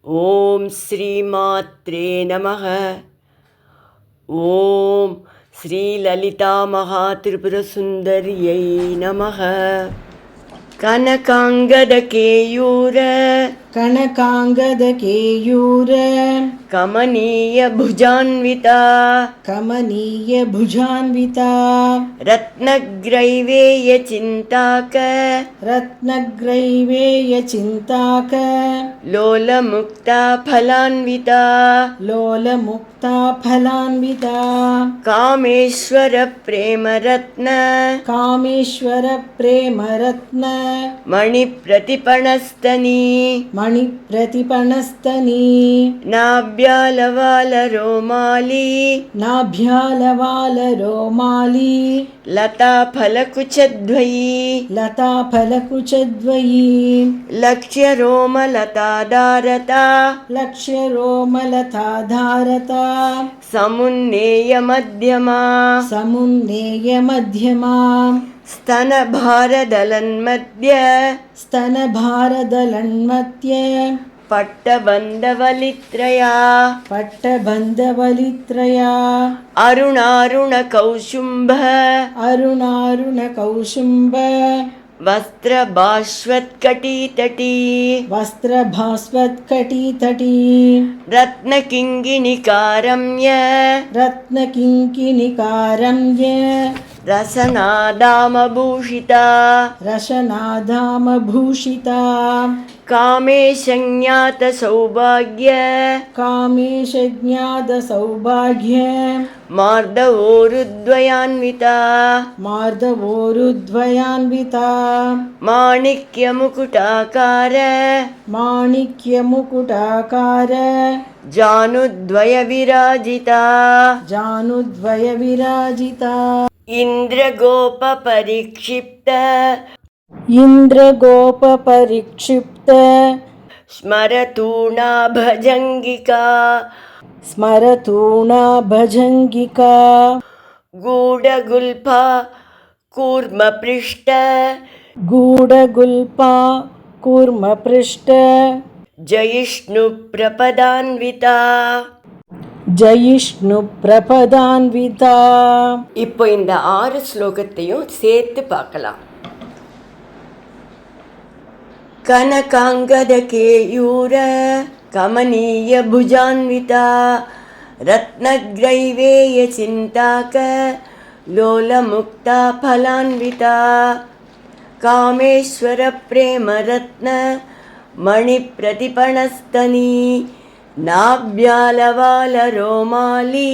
ఓం శ్రీమాత్రే నమః. ఓం శ్రీ లలితా మహాత్రిపురసుందర్యై నమః. కనకాంగదకేయూర కనకాంగదకేయూర కమనీయ భుజాన్విత కమనీయ భుజాన్విత రత్నగ్రైవేయ చింతాక రత్నగ్రైవేయ చింతాక లోలముక్త ఫలాన్విత లోలముక్తా ఫలాన్విత కామేశ్వర ప్రేమరత్న కామేశ్వర ప్రేమరత్న మణిప్రతిపణస్తని మణిప్రతిపణస్తని నాభ్యాలవాల రోమాలి నాభ్యాలవాల రోమాలి లతాఫలకుచద్వయీ లతాఫలకుచద్వయీ లక్ష్యరోమలతాధారత లక్ష్యరోమలతాధారత సమున్నేయ మధ్యమా సమున్నేయ మధ్యమా స్తనభారదలన్మధ్య స్తనభారదలన్మధ్య పట్టబంధవలిత్రయా పట్టబంధవలిత్రయా అరుణారుణ కౌశుంభ అరుణారుణ కౌశుంభ వస్త్రభాస్వత్కటీతటీ వస్త్రభాస్వత్కటీతటీ రత్నకింగిణికారమ్య రత్నకింకిణికారమ్య రసనాదామభూషిత రసనాధామభూషిత కామేశజ్ఞాత సౌభాగ్య కామేశజ్ఞాత సౌభాగ్య మార్దవోరుద్వయాన్విత మార్దవోరుద్వయాన్విత మాణిక్యముకుటాకార మాణిక్యముకుటాకార జానుద్వయ విరాజిత జానుద్వయ విరాజిత ఇంద్రగోప పరిక్షిప్త ఇంద్రగోప పరిక్షిప్త స్మరతూణా భజంగికా స్మరతూణా భజంగికా గూఢగుల్ఫ కూర్మపృష్ట గూఢగుల్పా కూర్మపృష్ట జయిష్ణు ప్రపదాన్విత. ஜயிஷ்ணு பிரபதான்விதா. இப்போ இந்த 6 ஸ்லோகத்தையும் சேர்த்து பார்க்கலாம். கனகாங்கத கேயூர கமனீய புஜான்விதா ரத்னக்ரைவேய சிந்தாக லோலமுக்தா ஃபலான்விதா காமேஸ்வர பிரேமரத்ன மணிப்ரதிபணஸ்தனி నాభ్యాలవాల రోమాలి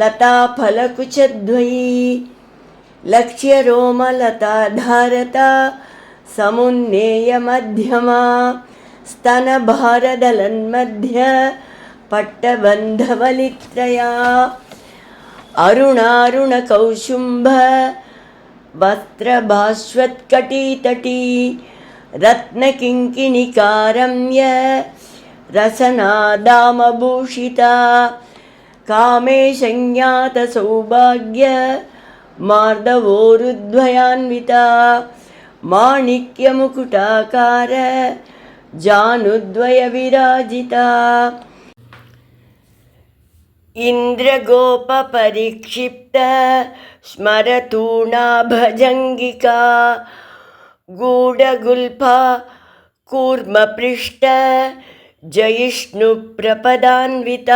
లతాఫలకుచద్వయీ లక్ష్యరోమలతాధారత సమున్నేయ మధ్యమా స్తనభారదలన్మధ్య పట్టబంధవలిత్రయా అరుణారుణ కౌశుంభ వస్త్రభాస్వత్కటీతటీ రత్నకింకిణికారమ్య రసనాదామభూషిత కామేశజ్ఞాత సౌభాగ్య మార్దవోరుద్వయాన్విత మాణిక్యముకుటాకార జానుద్వయ విరాజిత. ఇంద్రగోప పరిక్షిప్త స్మరతూణా భజంగికా గూఢగుల్ఫ కూర్మపృష్ట జయిష్ణు ప్రపదాన్విత.